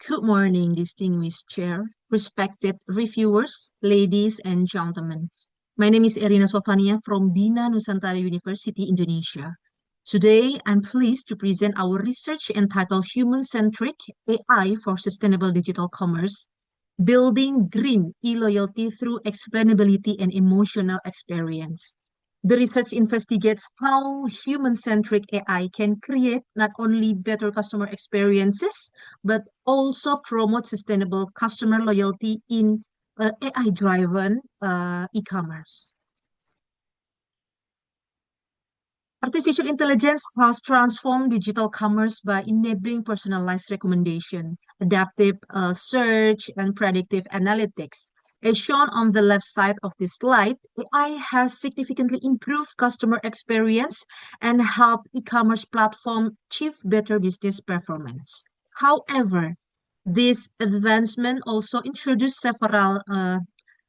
Good morning, distinguished chair, respected reviewers, ladies and gentlemen. My name is Erina Sofania from Bina Nusantara University, Indonesia. Today, I'm pleased to present our research entitled Human-Centric AI for Sustainable Digital Commerce, Building Green E-Loyalty Through Explainability and Emotional Experience. The research investigates how human-centric AI can create not only better customer experiences, but also promote sustainable customer loyalty in AI-driven e-commerce. Artificial intelligence has transformed digital commerce by enabling personalized recommendation, adaptive search, and predictive analytics. As shown on the left side of this slide, AI has significantly improved customer experience and helped e-commerce platform achieve better business performance. However, this advancement also introduced several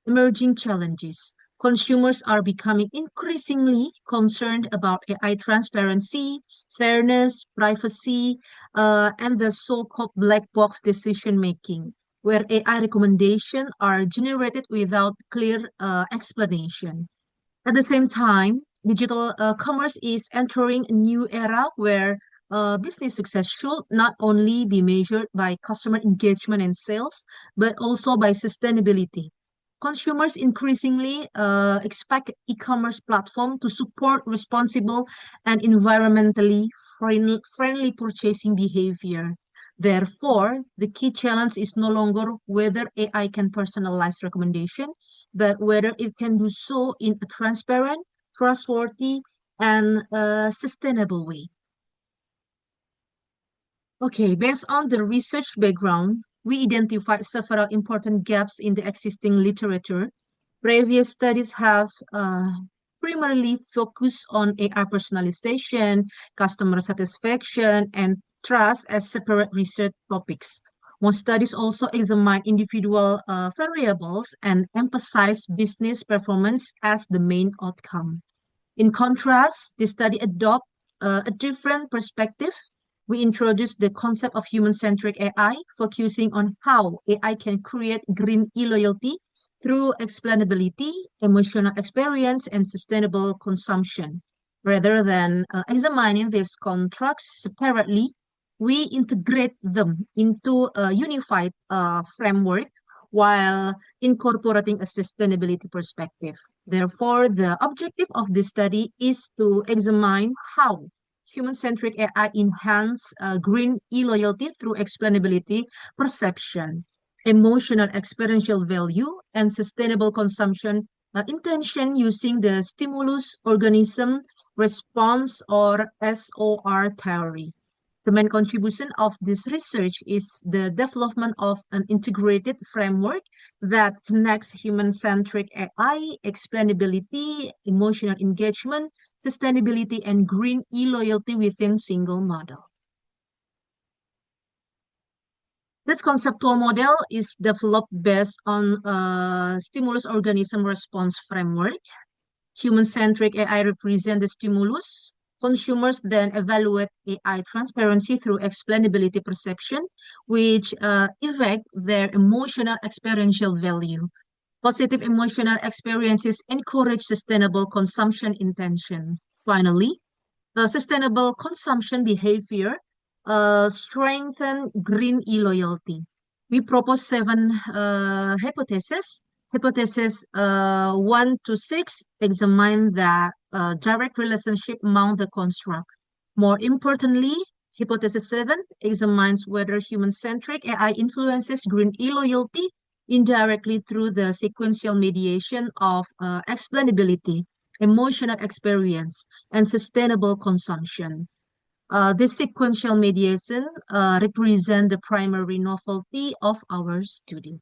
emerging challenges. Consumers are becoming increasingly concerned about AI transparency, fairness, privacy, and the so-called black box decision making, where AI recommendations are generated without clear explanation. At the same time, digital commerce is entering a new era where business success should not only be measured by customer engagement and sales, but also by sustainability. Consumers increasingly expect e-commerce platform to support responsible and environmentally friendly purchasing behavior. Therefore, the key challenge is no longer whether AI can personalize recommendation, but whether it can do so in a transparent, trustworthy, and sustainable way. Okay, based on the research background, we identified several important gaps in the existing literature. Previous studies have primarily focused on AI personalization, customer satisfaction, and trust as separate research topics. Most studies also examine individual variables and emphasize business performance as the main outcome. In contrast, this study adopts a different perspective. We introduced the concept of human-centric AI, focusing on how AI can create green e-loyalty through explainability, emotional experience, and sustainable consumption. Rather than examining these contracts separately, we integrate them into a unified framework while incorporating a sustainability perspective. Therefore, the objective of this study is to examine how human-centric AI enhance green e-loyalty through explainability, perception, emotional experiential value, and sustainable consumption intention using the stimulus organism response or SOR theory. The main contribution of this research is the development of an integrated framework that connects human-centric AI, explainability, emotional engagement, sustainability, and green e-loyalty within single model. This conceptual model is developed based on a stimulus organism response framework. Human-centric AI represents the stimulus. Consumers then evaluate AI transparency through explainability perception, which affect their emotional experiential value. Positive emotional experiences encourage sustainable consumption intention. Finally, sustainable consumption behavior strengthen green e-loyalty. We propose seven hypotheses. Hypothesis 1 to 6 examine the direct relationship among the construct. More importantly, hypothesis 7 examines whether human-centric AI influences green e-loyalty indirectly through the sequential mediation of explainability, emotional experience, and sustainable consumption. This sequential mediation represents the primary novelty of our study.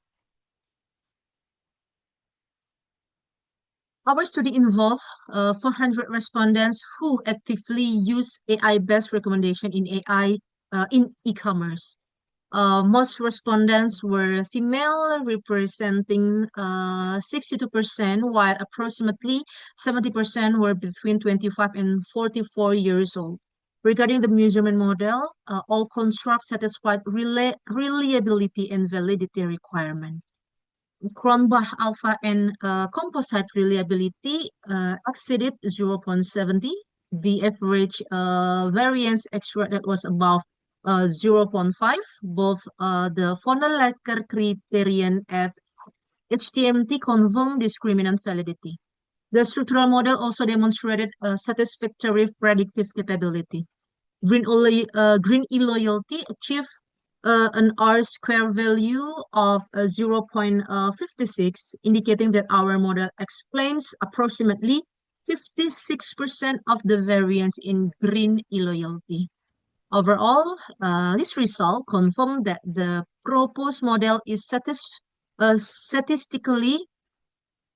Our study involved 400 respondents who actively use AI-based recommendation in in e-commerce. Most respondents were female, representing 62%, while approximately 70% were between 25 and 44 years old. Regarding the measurement model, all constructs satisfied reliability and validity requirement. Cronbach alpha and composite reliability exceeded 0.70. The average variance extracted was above 0 0.5. Both the Vonnegut criterion and HTMT confirm discriminant validity. The structural model also demonstrated a satisfactory predictive capability. Green e-loyalty achieved an R-square value of 0.56, indicating that our model explains approximately 56% of the variance in green e-loyalty. Overall, this result confirmed that the proposed model is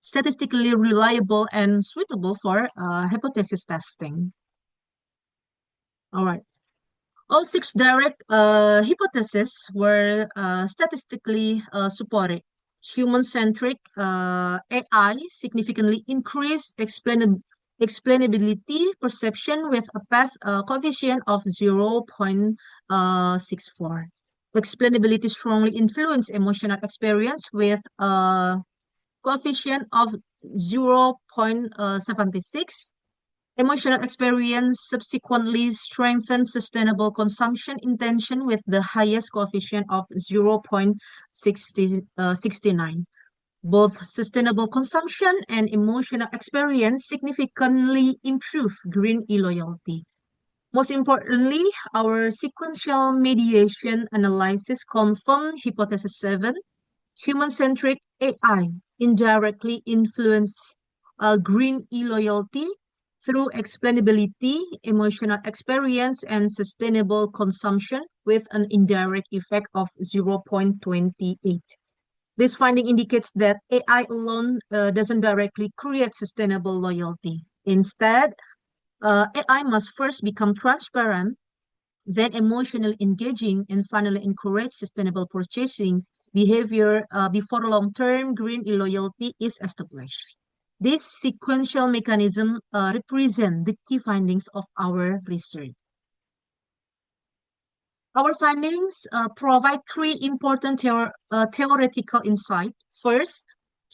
statistically reliable and suitable for hypothesis testing. All right. All six direct hypotheses were statistically supported. Human-centric AI significantly increased explainability perception with a path coefficient of 0.64. Explainability strongly influenced emotional experience with a coefficient of 0.76. Emotional experience subsequently strengthened sustainable consumption intention with the highest coefficient of 0.69. Both sustainable consumption and emotional experience significantly improve green e-loyalty. Most importantly, our sequential mediation analysis confirmed hypothesis 7. Human-centric AI indirectly influence green e-loyalty through explainability, emotional experience, and sustainable consumption with an indirect effect of 0.28. This finding indicates that AI alone doesn't directly create sustainable loyalty. Instead, AI must first become transparent, then emotionally engaging, and finally encourage sustainable purchasing behavior before long-term green loyalty is established. This sequential mechanism represent the key findings of our research. Our findings provide three important theoretical insights. First,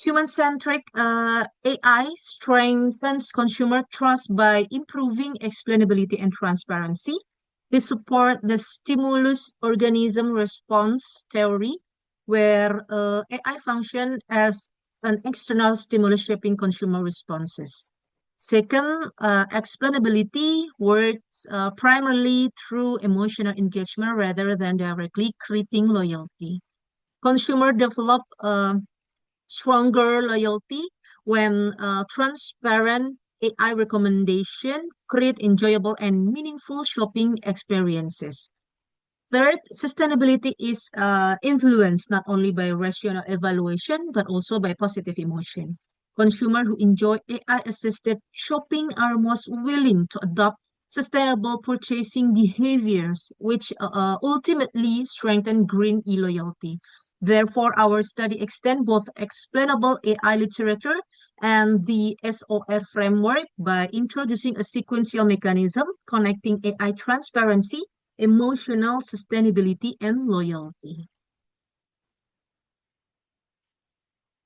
human-centric AI strengthens consumer trust by improving explainability and transparency. They support the stimulus organism response theory, where AI function as an external stimulus shaping consumer responses. Second, explainability works primarily through emotional engagement rather than directly creating loyalty. Consumer develop stronger loyalty when transparent AI recommendation create enjoyable and meaningful shopping experiences. Third, sustainability is influenced not only by rational evaluation, but also by positive emotion. Consumers who enjoy AI-assisted shopping are most willing to adopt sustainable purchasing behaviors, which ultimately strengthen green e-loyalty. Therefore, our study extends both explainable AI literature and the SOR framework by introducing a sequential mechanism connecting AI transparency, emotional sustainability, and loyalty.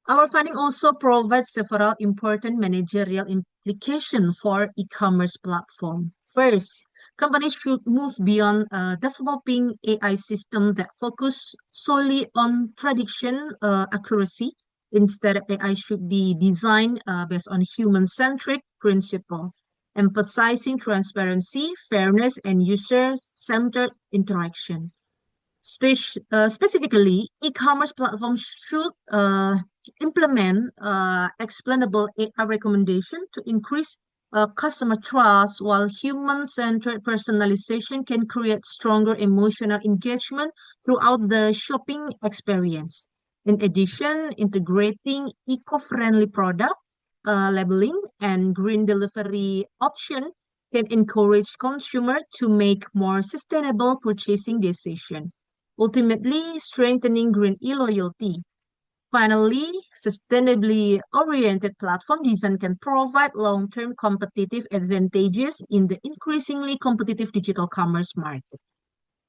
Our finding also provides several important managerial implications for e-commerce platform. First, companies should move beyond developing AI systems that focus solely on prediction accuracy. Instead, AI should be designed based on human-centric principle, emphasizing transparency, fairness, and user-centered interaction. Specifically, e-commerce platforms should implement explainable AI recommendation to increase customer trust, while human-centered personalization can create stronger emotional engagement throughout the shopping experience. In addition, integrating eco-friendly product labeling and green delivery option can encourage consumer to make more sustainable purchasing decisions, ultimately strengthening green e-loyalty. Finally, sustainably oriented platform design can provide long-term competitive advantages in the increasingly competitive digital commerce market.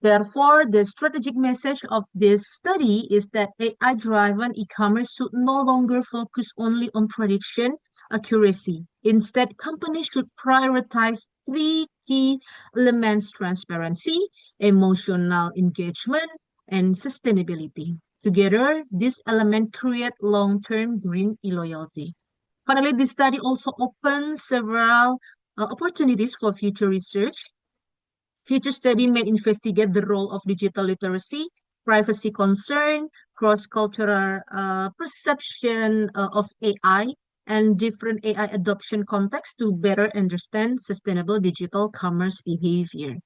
Therefore, the strategic message of this study is that AI-driven e-commerce should no longer focus only on prediction accuracy. Instead, companies should prioritize three key elements: transparency, emotional engagement, and sustainability. Together, these elements create long-term green e-loyalty. Finally, this study also opens several opportunities for future research. Future study may investigate the role of digital literacy, privacy concern, cross-cultural perception of AI, and different AI adoption contexts to better understand sustainable digital commerce behavior.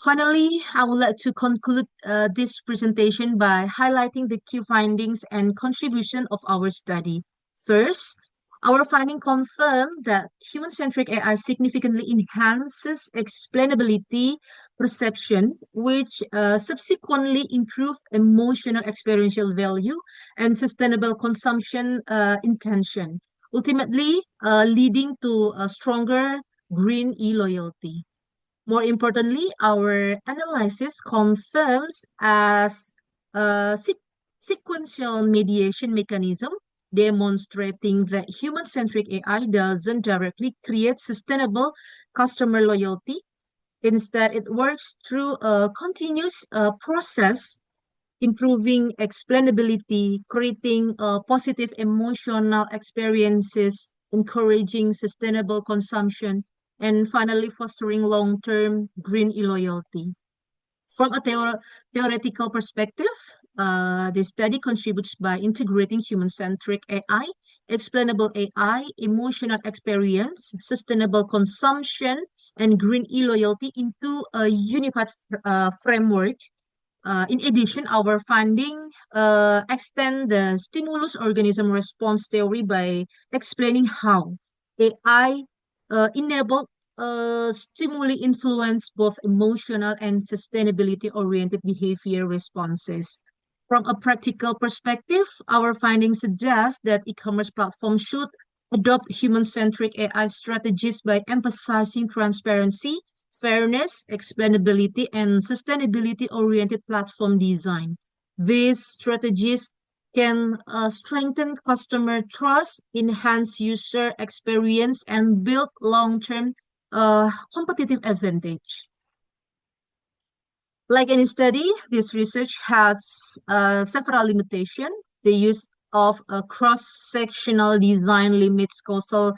Finally, I would like to conclude this presentation by highlighting the key findings and contribution of our study. First, our finding confirmed that human-centric AI significantly enhances explainability perception, which subsequently improve emotional experiential value and sustainable consumption intention, ultimately leading to a stronger green e-loyalty. More importantly, our analysis confirms as a sequential mediation mechanism, demonstrating that human-centric AI doesn't directly create sustainable customer loyalty. Instead, it works through a continuous process, improving explainability, creating positive emotional experiences, encouraging sustainable consumption, and finally fostering long-term green loyalty. From a theoretical perspective, the study contributes by integrating human-centric AI, explainable AI, emotional experience, sustainable consumption, and green e-loyalty into a unified framework. In addition, our finding extend the stimulus organism response theory by explaining how AI enabled stimuli influence both emotional and sustainability-oriented behavior responses. From a practical perspective, our findings suggest that e-commerce platforms should adopt human-centric AI strategies by emphasizing transparency, fairness, explainability, and sustainability-oriented platform design. These strategies can strengthen customer trust, enhance user experience, and build long-term competitive advantage. Like any study, this research has several limitations. The use of a cross-sectional design limits causal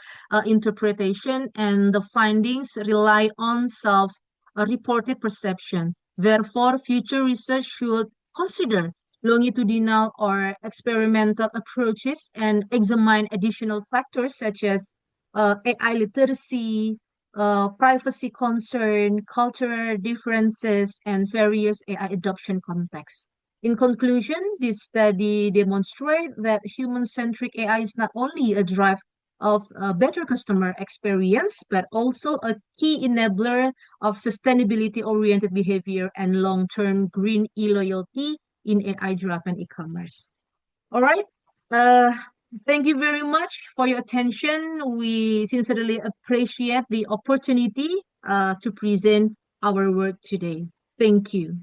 interpretation, and the findings rely on self-reported perception. Therefore, future research should consider longitudinal or experimental approaches and examine additional factors such as AI literacy, privacy concern, cultural differences, and various AI adoption contexts. In conclusion, this study demonstrates that human-centric AI is not only a drive of a better customer experience, but also a key enabler of sustainability-oriented behavior and long-term green e-loyalty in AI-driven e-commerce. All right. Uh, Thank you very much for your attention. We sincerely appreciate the opportunity to present our work today. Thank you.